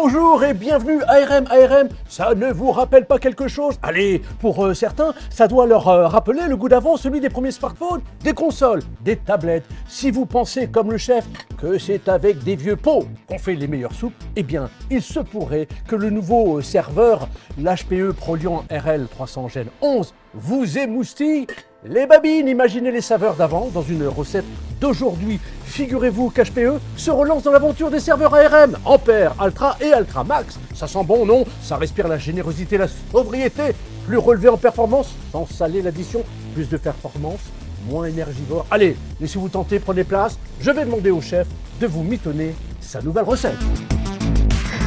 Bonjour et bienvenue ARM. ARM, ça ne vous rappelle pas quelque chose? Allez, pour certains, ça doit leur rappeler le goût d'avant, celui des premiers smartphones, des consoles, des tablettes. Si vous pensez comme le chef que c'est avec des vieux pots qu'on fait les meilleures soupes, eh bien, il se pourrait que le nouveau serveur, l'HPE Proliant RL300 Gen 11, vous émoustille les babines. Imaginez les saveurs d'avant dans une recette d'aujourd'hui. Figurez-vous qu'HPE se relance dans l'aventure des serveurs ARM, Ampère, Ultra et Ultra Max. Ça sent bon, non? Ça respire la générosité, la sobriété, plus relevé en performance, sans saler l'addition, plus de performance, moins énergivore. Allez, laissez-vous tenter, prenez place. Je vais demander au chef de vous mitonner sa nouvelle recette.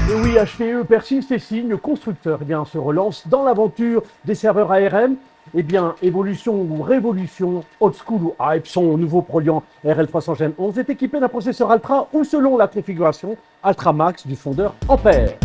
Et oui, HPE persiste et signe, constructeur se relance dans l'aventure des serveurs ARM. Eh bien, évolution ou révolution, old school ou hype, son nouveau Proliant RL300 Gen 11 est équipé d'un processeur Ultra ou selon la configuration Ultra Max du fondeur Ampère.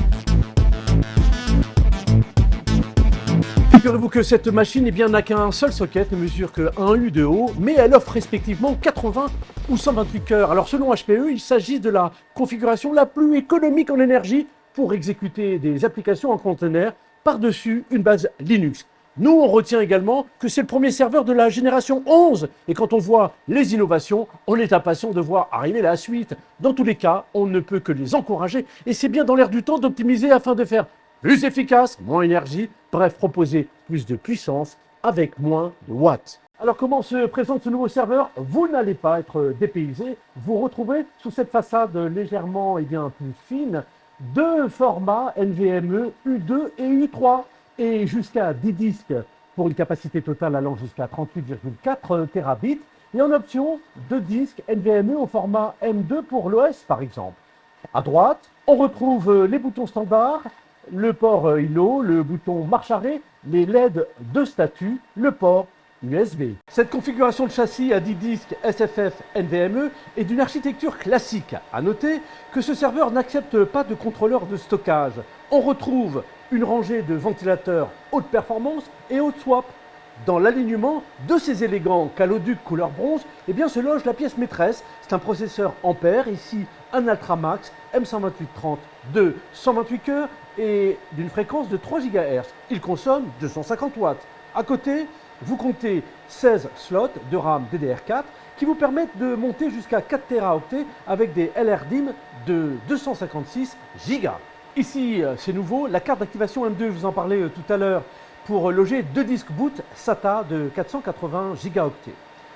Figurez-vous que cette machine n'a qu'un seul socket, ne mesure que 1 U de haut, mais elle offre respectivement 80 ou 128 cœurs. Alors selon HPE, il s'agit de la configuration la plus économique en énergie pour exécuter des applications en conteneur par-dessus une base Linux. Nous, on retient également que c'est le premier serveur de la génération 11. Et quand on voit les innovations, on est impatient de voir arriver la suite. Dans tous les cas, on ne peut que les encourager. Et c'est bien dans l'air du temps d'optimiser afin de faire plus efficace, moins énergie, bref, proposer plus de puissance avec moins de watts. Alors comment se présente ce nouveau serveur? Vous n'allez pas être dépaysé. Vous retrouvez sous cette façade légèrement plus fine deux formats NVMe U2 et U3. Et jusqu'à 10 disques pour une capacité totale allant jusqu'à 38,4 terabits. Et en option, 2 disques NVMe au format M2 pour l'OS par exemple. À droite, on retrouve les boutons standards, le port ILO, le bouton marche arrêt, les LED de statut, le port USB. Cette configuration de châssis à 10 disques SFF NVMe est d'une architecture classique. À noter que ce serveur n'accepte pas de contrôleur de stockage. On retrouve une rangée de ventilateurs haute performance et haute swap. Dans l'alignement de ces élégants caloducs couleur bronze, se loge la pièce maîtresse. C'est un processeur Ampère, ici un Ultra Max M12830 de 128 cœurs et d'une fréquence de 3 GHz. Il consomme 250 watts. À côté, vous comptez 16 slots de RAM DDR4 qui vous permettent de monter jusqu'à 4 Teraoctets avec des LRDIMM de 256 Go. Ici, c'est nouveau, la carte d'activation M2, je vous en parlais tout à l'heure, pour loger 2 disques boot SATA de 480 Go.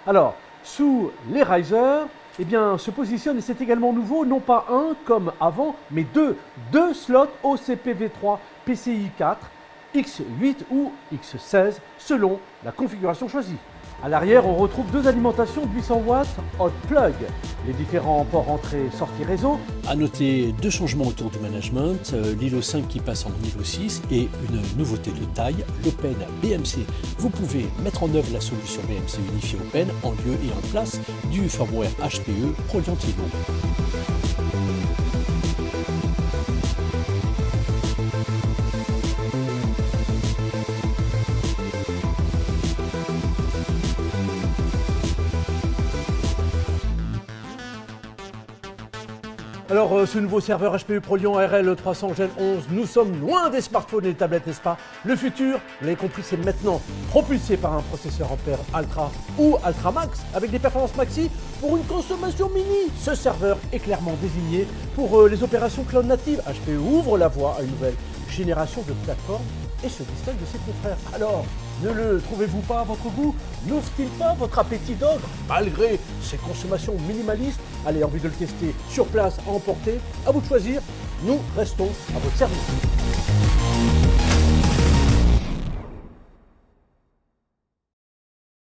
Alors, sous les risers, se positionne, et c'est également nouveau, non pas un comme avant, mais deux slots OCPV3 PCI 4, X8 ou X16, selon la configuration choisie. À l'arrière, on retrouve 2 alimentations de 800 watts hot plug, les différents ports entrée-sortie réseau. À noter 2 changements autour du management, l'ILO 5 qui passe en niveau 6 et une nouveauté de taille, l'Open BMC. Vous pouvez mettre en œuvre la solution BMC unifiée Open en lieu et en place du firmware HPE Proliant ILO. Alors, ce nouveau serveur HPE Proliant RL300 Gen 11, nous sommes loin des smartphones et des tablettes, n'est-ce pas? Le futur, vous l'avez compris, c'est maintenant, propulsé par un processeur Ampère Ultra ou Ultra Max, avec des performances maxi pour une consommation mini. Ce serveur est clairement désigné pour les opérations cloud natives. HPE ouvre la voie à une nouvelle génération de plateformes et se distingue de ses confrères. Alors, ne le trouvez-vous pas à votre goût? N'ouvre-t-il pas votre appétit d'ogre malgré ses consommations minimalistes? Allez, envie de le tester sur place, à emporter, à vous de choisir. Nous restons à votre service.